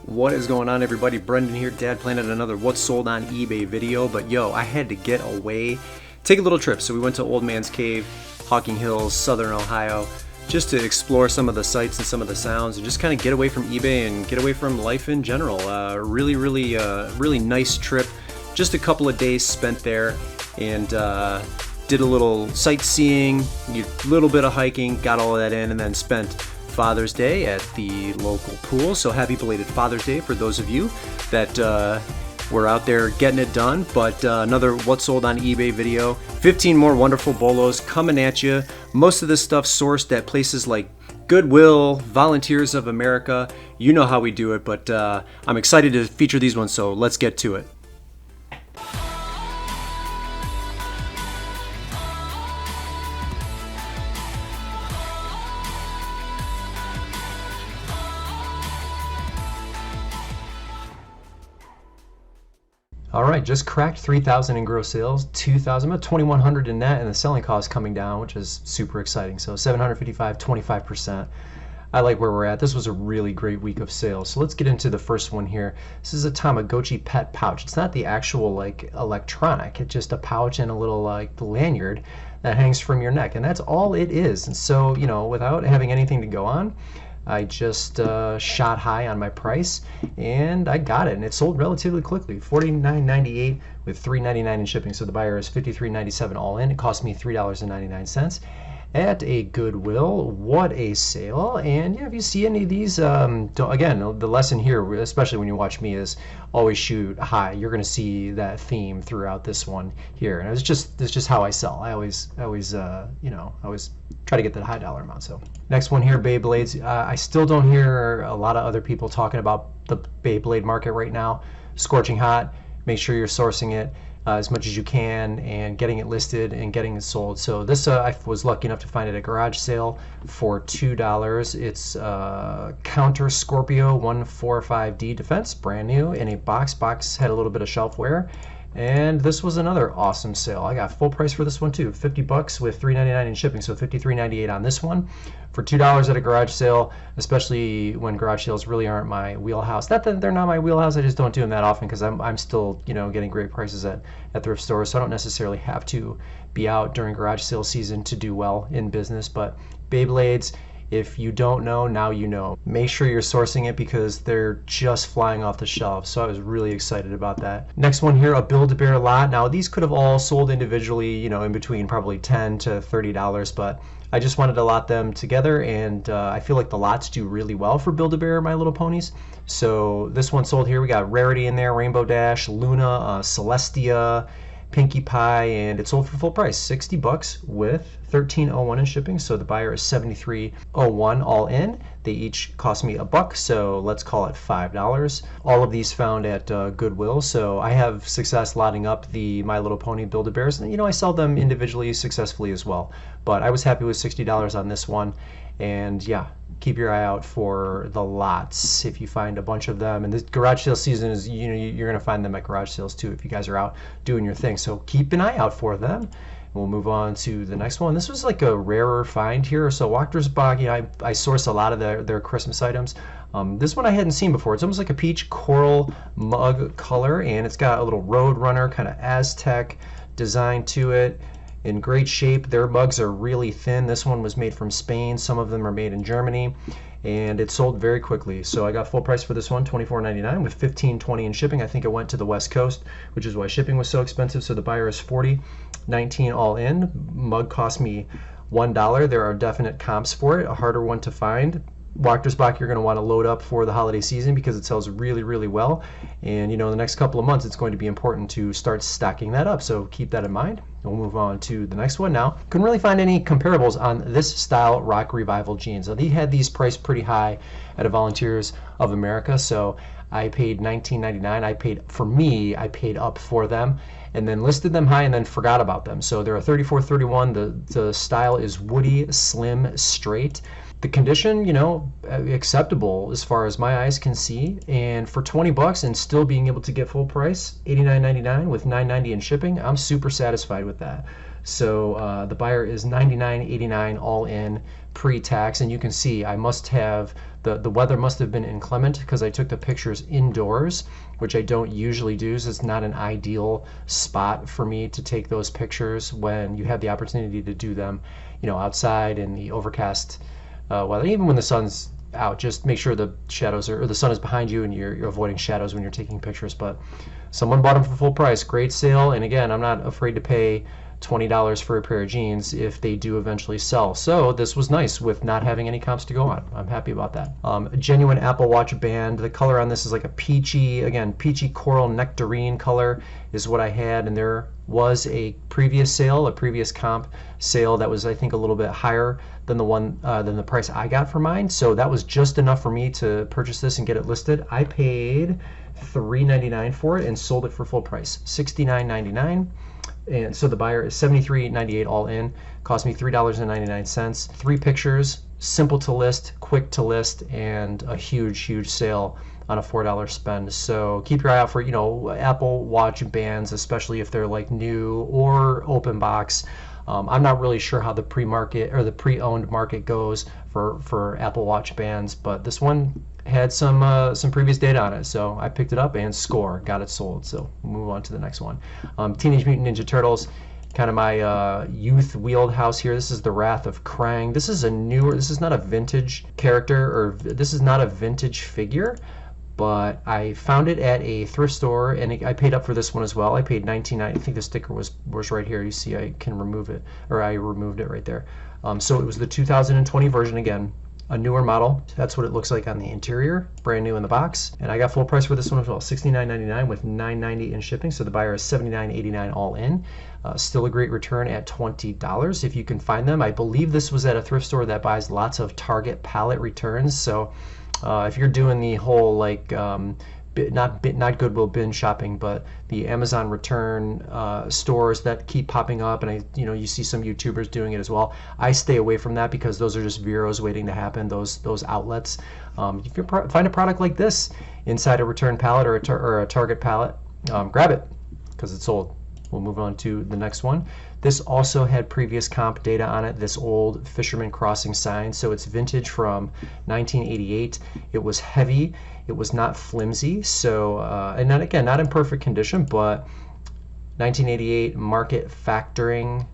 What is going on, everybody? Brendan here, Dad Planet, another What's Sold on eBay video. But yo, I had to get away, take a little trip. So we went to Old Man's Cave, Hocking Hills, Southern Ohio, just to explore some of the sights and some of the sounds and just kind of get away from eBay and get away from life in general. Really nice trip. Just a couple of days spent there and did a little sightseeing, a little bit of hiking, got all of that in, and then spent Father's Day at the local pool. So happy belated Father's Day for those of you that were out there getting it done. But another What's Sold on eBay video. 15 more wonderful bolos coming at you. Most of this stuff sourced at places like Goodwill, Volunteers of America. You know how we do it, but I'm excited to feature these ones, so let's get to it. All right, just cracked 3,000 in gross sales, 2,000, about 2,100 in net, and the selling cost coming down, which is super exciting. So 755, 25%. I like where we're at. This was a really great week of sales. So let's get into the first one here. This is a Tamagotchi Pet Pouch. It's not the actual like electronic. It's just a pouch and a little like lanyard that hangs from your neck, and that's all it is. And so, you know, without having anything to go on, I just shot high on my price and I got it, and it sold relatively quickly. $49.98 with $3.99 in shipping, so the buyer is $53.97 all in. It cost me $3.99 at a Goodwill. What a sale! And yeah, if you see any of these, again, the lesson here, especially when you watch me, is always shoot high. You're going to see that theme throughout this one here, and it's just how I sell. I always try to get that high dollar amount. So next one here, Beyblades. I still don't hear a lot of other people talking about the Beyblade market right now. Scorching hot. Make sure you're sourcing it as much as you can and getting it listed and getting it sold. So this I was lucky enough to find it at a garage sale for $2. It's Counter Scorpio 145D Defense, brand new in a box. Box had a little bit of shelf wear. And this was another awesome sale. I got full price for this one too, $50 with $3.99 in shipping, so $53.98 on this one for $2 at a garage sale, especially when garage sales really aren't my wheelhouse. Not that they're not my wheelhouse, I just don't do them that often because I'm still, you know, getting great prices at thrift stores, so I don't necessarily have to be out during garage sale season to do well in business. But Beyblades, if you don't know, now you know. Make sure you're sourcing it because they're just flying off the shelves. So I was really excited about that. Next one here, a Buildabear lot. Now these could have all sold individually, you know, in between probably $10 to $30, but I just wanted to lot them together, and I feel like the lots do really well for Build-A-Bear My Little Ponies. So this one sold here. We got Rarity in there, Rainbow Dash, Luna, Celestia, Pinkie Pie, and it sold for full price, $60 with $13.01 in shipping. So the buyer is $73.01 all in. They each cost me $1, so let's call it $5. All of these found at Goodwill. So I have success lotting up the My Little Pony Build-A-Bears, and you know, I sell them individually successfully as well. But I was happy with $60 on this one, and yeah, keep your eye out for the lots if you find a bunch of them. And this garage sale season is, you know, you're going to find them at garage sales too if you guys are out doing your thing. So keep an eye out for them. We'll move on to the next one. This was like a rarer find here. So Waterford Boggy, I source a lot of their Christmas items. This one I hadn't seen before. It's almost like a peach coral mug color, and it's got a little Road Runner kind of Aztec design to it. In great shape. Their mugs are really thin. This one was made from Spain. Some of them are made in Germany, and it sold very quickly. So I got full price for this one, $24.99 with $15.20 in shipping. I think it went to the West Coast, which is why shipping was so expensive. So the buyer is $40.19 all in. Mug cost me $1. There are definite comps for it. A harder one to find. Waterford, you're going to want to load up for the holiday season because it sells really, really well. And you know, the next couple of months it's going to be important to start stacking that up. So keep that in mind. We'll move on to the next one now. Couldn't really find any comparables on this style Rock Revival jeans. Now, they had these priced pretty high at a Volunteers of America, so I paid $19.99. I paid up for them, and then listed them high and then forgot about them. So they're a 34-31. The style is woody, slim, straight. The condition, you know, acceptable as far as my eyes can see, and for $20 and still being able to get full price, $89.99 with $9.90 in shipping, I'm super satisfied with that. So the buyer is $99.89 all in pre-tax, and you can see I must have The weather must have been inclement because I took the pictures indoors, which I don't usually do. So it's not an ideal spot for me to take those pictures when you have the opportunity to do them, outside in the overcast weather. Even when the sun's out, just make sure the shadows or the sun is behind you and you're avoiding shadows when you're taking pictures. But someone bought them for full price. Great sale. And again, I'm not afraid to pay $20 for a pair of jeans if they do eventually sell. So this was nice with not having any comps to go on. I'm happy about that. A genuine Apple Watch band. The color on this is like a peachy coral nectarine color is what I had, and there was a previous sale, a previous comp sale that was, I think, a little bit higher than the price I got for mine. So that was just enough for me to purchase this and get it listed. I paid $3.99 for it and sold it for full price, $69.99. And so the buyer is $73.98 all in. Cost me $3.99. 3 pictures, simple to list, quick to list, and a huge sale on a $4 spend. So keep your eye out for Apple Watch bands, especially if they're like new or open box. I'm not really sure how the pre-market or the pre-owned market goes for Apple Watch bands, but this one had some previous data on it, so I picked it up and got it sold. So we'll move on to the next one. Teenage Mutant Ninja Turtles, kind of my youth wheelhouse here. This is the Wrath of Krang. This is not a vintage character, or this is not a vintage figure, but I found it at a thrift store and I paid up for this one as well. I paid $19.90. I think the sticker was right here. You see I can remove it, or I removed it right there. So it was the 2020 version, again, a newer model. That's what it looks like on the interior, brand new in the box. And I got full price for this one as well, $69.99 with $9.90 in shipping. So the buyer is $79.89 all in. Still a great return at $20 if you can find them. I believe this was at a thrift store that buys lots of Target pallet returns. So if you're doing the whole not Goodwill bin shopping, but the Amazon return stores that keep popping up, and you see some YouTubers doing it as well. I stay away from that because those are just Veros waiting to happen. Those outlets. If you find a product like this inside a return pallet or a Target pallet, grab it because it's sold. We'll move on to the next one. This also had previous comp data on it, this old Fisherman crossing sign. So it's vintage from 1988. It was heavy. It was not flimsy. So, and not in perfect condition, but 1988 Market Factoring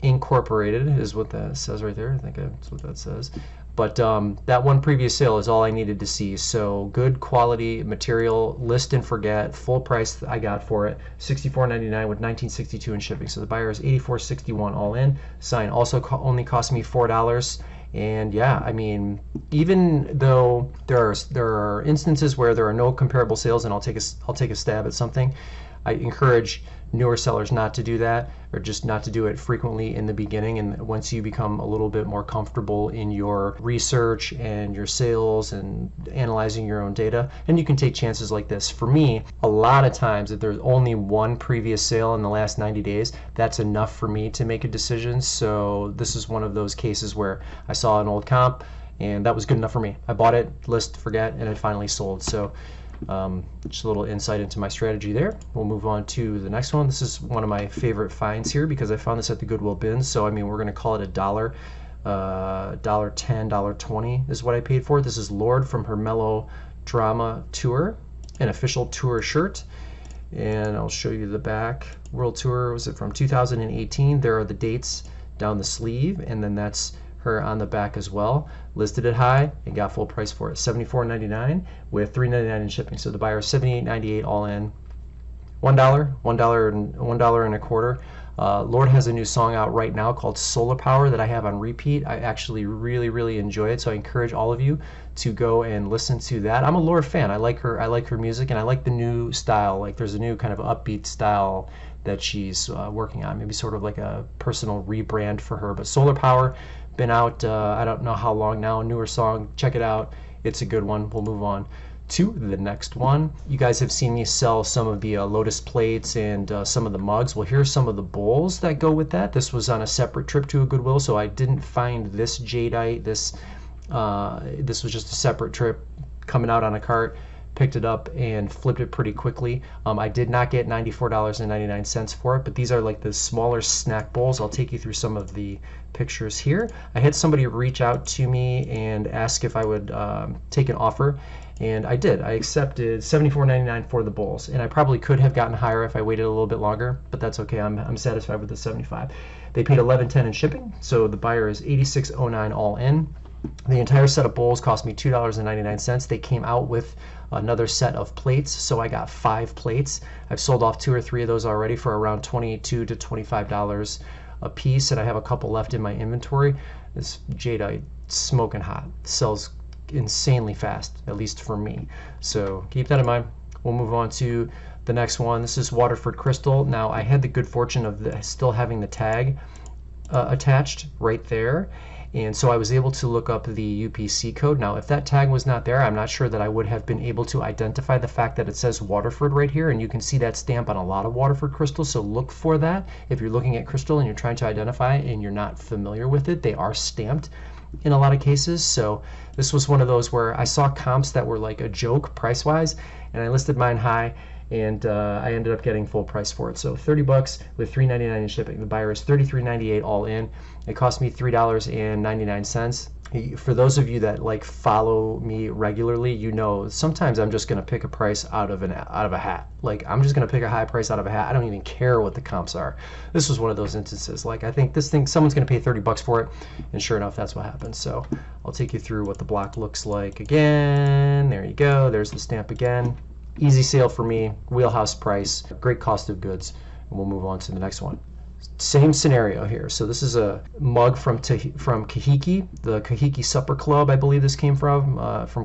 Incorporated is what that says right there. I think that's what that says. But that one previous sale is all I needed to see. So good quality material, list and forget, full price I got for it, $64.99 with $19.62 in shipping. So the buyer is $84.61 all in. Sign also only cost me $4. And yeah, I mean, even though there are instances where there are no comparable sales, and I'll take a stab at something, I encourage newer sellers not to do that, or just not to do it frequently in the beginning. And once you become a little bit more comfortable in your research and your sales and analyzing your own data, and you can take chances like this. For me, a lot of times, if there's only one previous sale in the last 90 days, that's enough for me to make a decision. So this is one of those cases where I saw an old comp and that was good enough for me. I bought it, list, forget, and it finally sold. So just a little insight into my strategy there. We'll move on to the next one. This is one of my favorite finds here because I found this at the Goodwill bins. So I mean, we're going to call it $1, $1.10, $1.20 is what I paid for it. This is Lorde from her Melodrama Tour, an official tour shirt. And I'll show you the back. World Tour, was it from 2018? There are the dates down the sleeve, and then that's her on the back as well. Listed it high and got full price for it, $74.99 with $3.99 in shipping. So the buyer is $78.98 all in. $1 and a quarter. Lorde has a new song out right now called Solar Power that I have on repeat. I actually really enjoy it, so I encourage all of you to go and listen to that. I'm a Lorde fan. I like her music, and I like the new style. Like, there's a new kind of upbeat style that she's working on, maybe sort of like a personal rebrand for her. But Solar Power, been out I don't know how long now, newer song. Check it out, it's a good one. We'll move on to the next one. You guys have seen me sell some of the Lotus plates and some of the mugs. Well, here's some of the bowls that go with that. This was on a separate trip to a Goodwill, so I didn't find this jadeite. This was just a separate trip coming out on a cart. picked it up and flipped it pretty quickly. I did not get $94.99 for it, but these are like the smaller snack bowls. I'll take you through some of the pictures here. I had somebody reach out to me and ask if I would take an offer, and I did. I accepted $74.99 for the bowls, and I probably could have gotten higher if I waited a little bit longer, but that's okay. I'm satisfied with the $75. They paid $11.10 in shipping, so the buyer is $86.09 all in. The entire set of bowls cost me $2.99. They came out with another set of plates, so I got 5 plates. I've sold off 2 or 3 of those already for around $22 to $25 a piece, and I have a couple left in my inventory. This jadeite, smoking hot, sells insanely fast, at least for me. So keep that in mind. We'll move on to the next one. This is Waterford Crystal. Now, I had the good fortune of still having the tag attached right there, and so I was able to look up the UPC code. Now, if that tag was not there, I'm not sure that I would have been able to identify the fact that it says Waterford right here, and you can see that stamp on a lot of Waterford crystals, so look for that. If you're looking at crystal and you're trying to identify it and you're not familiar with it, they are stamped in a lot of cases. So this was one of those where I saw comps that were like a joke price-wise, and I listed mine high, and I ended up getting full price for it. So $30 with $3.99 in shipping. The buyer is $33.98 all in. It cost me $3.99. For those of you that like follow me regularly, you know sometimes I'm just gonna pick a price out of a hat. Like I'm just gonna pick a high price out of a hat. I don't even care what the comps are. This was one of those instances. Like I think this thing, someone's gonna pay $30 for it, and sure enough, that's what happened. So I'll take you through what the block looks like again. There you go. There's the stamp again. Easy sale for me. Wheelhouse price. Great cost of goods. And we'll move on to the next one. Same scenario here. So this is a mug from Kahiki, the Kahiki Supper Club, I believe this came from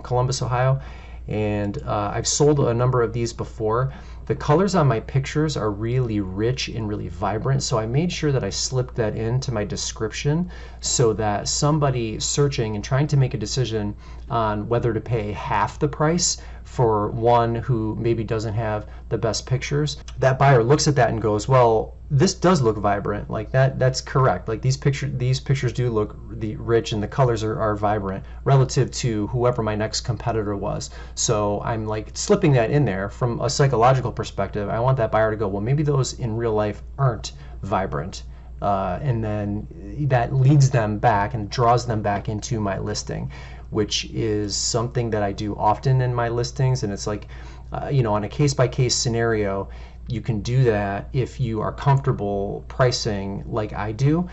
Columbus, Ohio. And I've sold a number of these before. The colors on my pictures are really rich and really vibrant, so I made sure that I slipped that into my description so that somebody searching and trying to make a decision on whether to pay half the price for one who maybe doesn't have the best pictures, that buyer looks at that and goes, well, this does look vibrant. Like that's correct. Like these pictures do look rich, and the colors are vibrant relative to whoever my next competitor was. So I'm like slipping that in there from a psychological perspective. I want that buyer to go, well, maybe those in real life aren't vibrant. And then that leads them back and draws them back into my listing, which is something that I do often in my listings. And it's like, on a case-by-case scenario, you can do that if you are comfortable pricing like I do,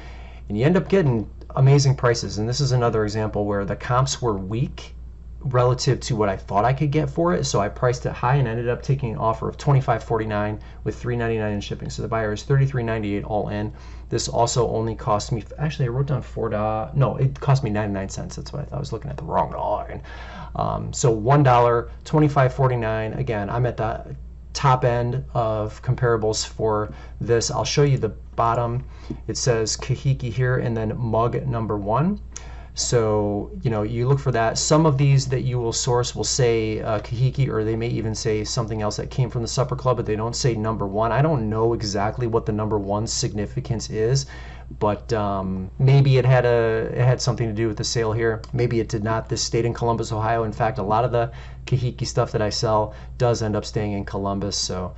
and you end up getting amazing prices. And this is another example where the comps were weak relative to what I thought I could get for it, so I priced it high and ended up taking an offer of $25.49 with $3.99 in shipping. So the buyer is $33.98 all in. This also only cost me, actually I wrote down $4. No, it cost me 99 cents. That's what I thought. I was looking at the wrong line. So $1, $25.49. Again, I'm at the top end of comparables for this. I'll show you the bottom. It says Kahiki here and then mug number 1. So, you look for that. Some of these that you will source will say Kahiki, or they may even say something else that came from the Supper Club, but they don't say number 1. I don't know exactly what the number 1 significance is, but maybe it had something to do with the sale here. Maybe it did not. This stayed in Columbus, Ohio. In fact, a lot of the Kahiki stuff that I sell does end up staying in Columbus. So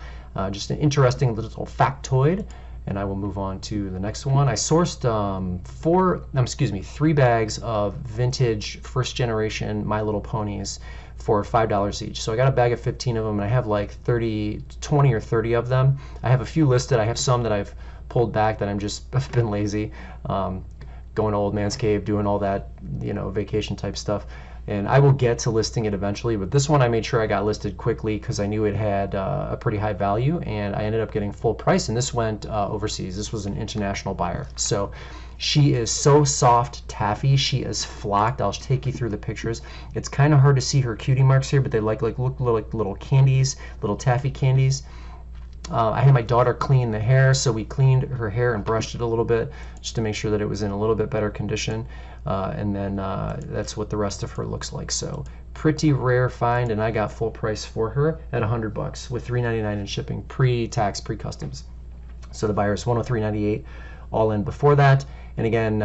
just an interesting little factoid. And I will move on to the next one. I sourced 3 bags of vintage first generation My Little Ponies for $5 each. So I got a bag of 15 of them, and I have like 20 or 30 of them. I have a few listed. I have some that I've pulled back that I've been lazy, going to old man's cave, doing all that, vacation type stuff. And I will get to listing it eventually, but this one I made sure I got listed quickly because I knew it had a pretty high value, and I ended up getting full price, and this went overseas. This was an international buyer. So she is so soft taffy. She is flocked. I'll take you through the pictures. It's kind of hard to see her cutie marks here, but they look like little candies, little taffy candies. I had my daughter clean the hair, so we cleaned her hair and brushed it a little bit just to make sure that it was in a little bit better condition. And then that's what the rest of her looks like. So pretty rare find, and I got full price for her at $100 with $3.99 in shipping, pre-tax, pre-customs. So the buyer is $103.98 all in before that. And again,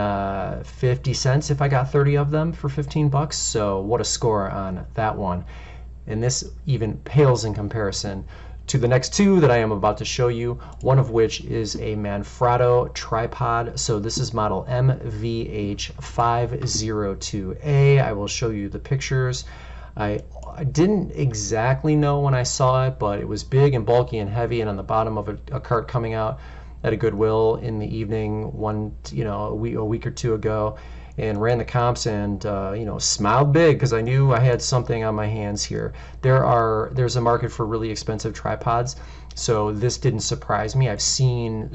50 cents if I got 30 of them for $15. So what a score on that one. and this even pales in comparison to the next two that I am about to show you, one of which is a Manfrotto Tripod. So this is model MVH502A. I will show you the pictures. I didn't exactly know when I saw it, but it was big and bulky and heavy, and on the bottom of a cart coming out at a Goodwill in the evening a week or two ago, and ran the comps and smiled big because I knew I had something on my hands here. There's a market for really expensive tripods, so this didn't surprise me. I've seen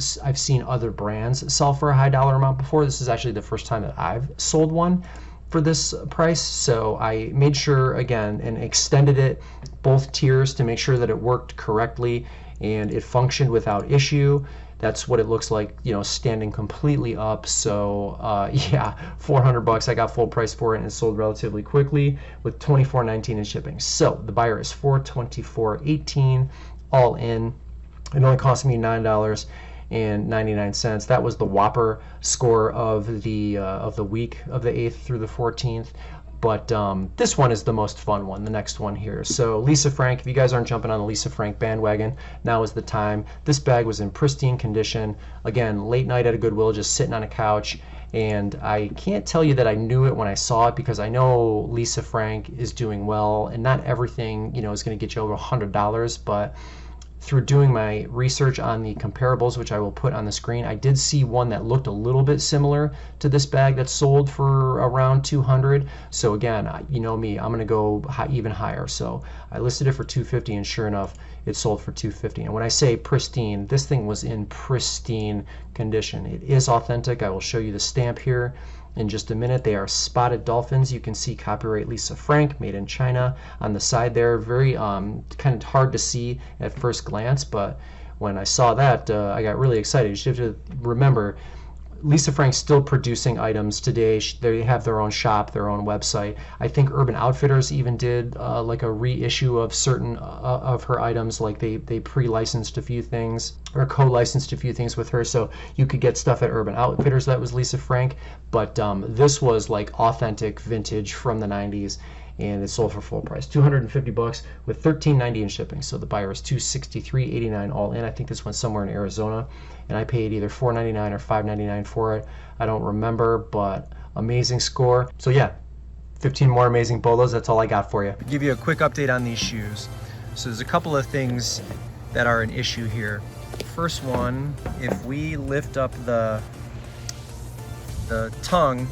other brands sell for a high dollar amount before. This is actually the first time that I've sold one for this price, so I made sure again and extended it both tiers to make sure that it worked correctly and it functioned without issue. That's what it looks like, standing completely up. So yeah, $400. I got full price for it, and it sold relatively quickly with $24.19 in shipping. So the buyer is $424.18 all in. It only cost me $9.99. That was the Whopper score of the week of the 8th through the 14th. But this one is the most fun one, the next one here. So Lisa Frank, if you guys aren't jumping on the Lisa Frank bandwagon, now is the time. This bag was in pristine condition. Again, late night at a Goodwill, just sitting on a couch. And I can't tell you that I knew it when I saw it, because I know Lisa Frank is doing well, and not everything is going to get you over $100, but through doing my research on the comparables, which I will put on the screen, I did see one that looked a little bit similar to this bag that sold for around $200. So again, you know me, I'm gonna go even higher. So I listed it for $250, and sure enough, it sold for $250. And when I say pristine, this thing was in pristine condition. It is authentic. I will show you the stamp here in just a minute. They are spotted dolphins. You can see copyright Lisa Frank, made in China on the side there. Very kind of hard to see at first glance, but when I saw that, I got really excited. You should have to remember, Lisa Frank's still producing items today. They have their own shop, their own website. I think Urban Outfitters even did like a reissue of certain of her items. Like they pre-licensed a few things or co-licensed a few things with her, so you could get stuff at Urban Outfitters that was Lisa Frank. But this was like authentic vintage from the 90s, and it sold for full price, $250 with $13.90 in shipping. So the buyer is $263.89 all in. I think this went somewhere in Arizona, and I paid either $4.99 or $5.99 for it. I don't remember, but amazing score. So yeah, 15 more amazing bolos. That's all I got for you. I'll give you a quick update on these shoes. So there's a couple of things that are an issue here. First one, if we lift up the tongue,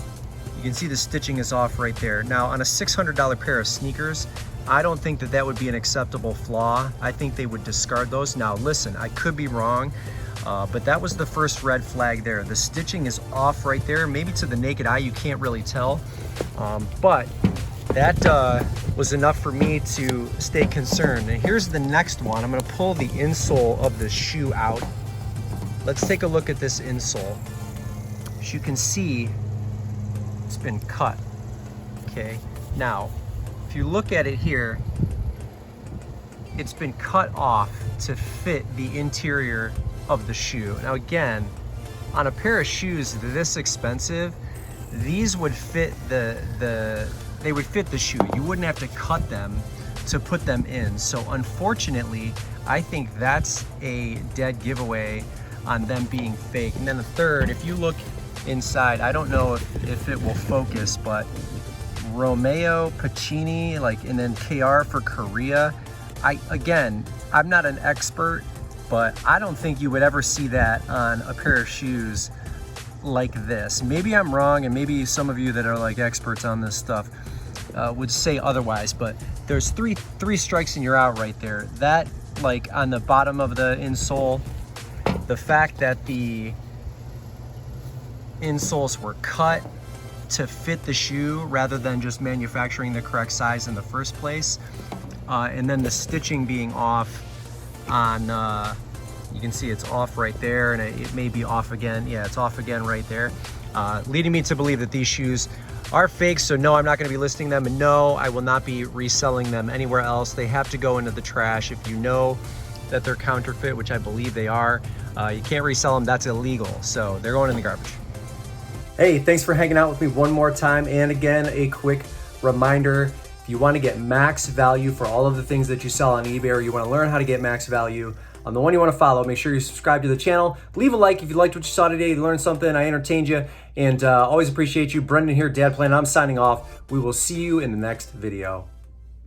you can see the stitching is off right there. Now on a $600 pair of sneakers, I don't think that would be an acceptable flaw. I think they would discard those. Now listen, I could be wrong, but that was the first red flag there. The stitching is off right there. Maybe to the naked eye you can't really tell, but that was enough for me to stay concerned. And here's the next one. I'm gonna pull the insole of the shoe out. Let's take a look at this insole. As you can see, it's been cut. Okay, now if you look at it here, it's been cut off to fit the interior of the shoe. Now again, on a pair of shoes this expensive, these would fit they would fit the shoe. You wouldn't have to cut them to put them in. So unfortunately, I think that's a dead giveaway on them being fake. And then the third, if you look inside, I don't know if it will focus, but Romeo Pacini, and then KR for Korea. I'm not an expert, but I don't think you would ever see that on a pair of shoes like this. Maybe I'm wrong, and maybe some of you that are like experts on this stuff would say otherwise, but there's three strikes and you're out right there. That, on the bottom of the insole, the fact that the insoles were cut to fit the shoe rather than just manufacturing the correct size in the first place, and then the stitching being off on you can see it's off right there, and it may be off again. Yeah, it's off again right there, leading me to believe that these shoes are fake. So no, I'm not going to be listing them, and no, I will not be reselling them anywhere else. They have to go into the trash. If you know that they're counterfeit, which I believe they are, you can't resell them. That's illegal, so they're going in the garbage. Hey, thanks for hanging out with me one more time. And again, a quick reminder, if If you want to get max value for all of the things that you sell on eBay, or you want to learn how to get max value on the one you want to follow, make sure you subscribe to the channel. Leave a like if you liked what you saw today, you learned something, I entertained you, and always appreciate you. Brendan here, Dad Plan. I'm signing off. We will see you in the next video.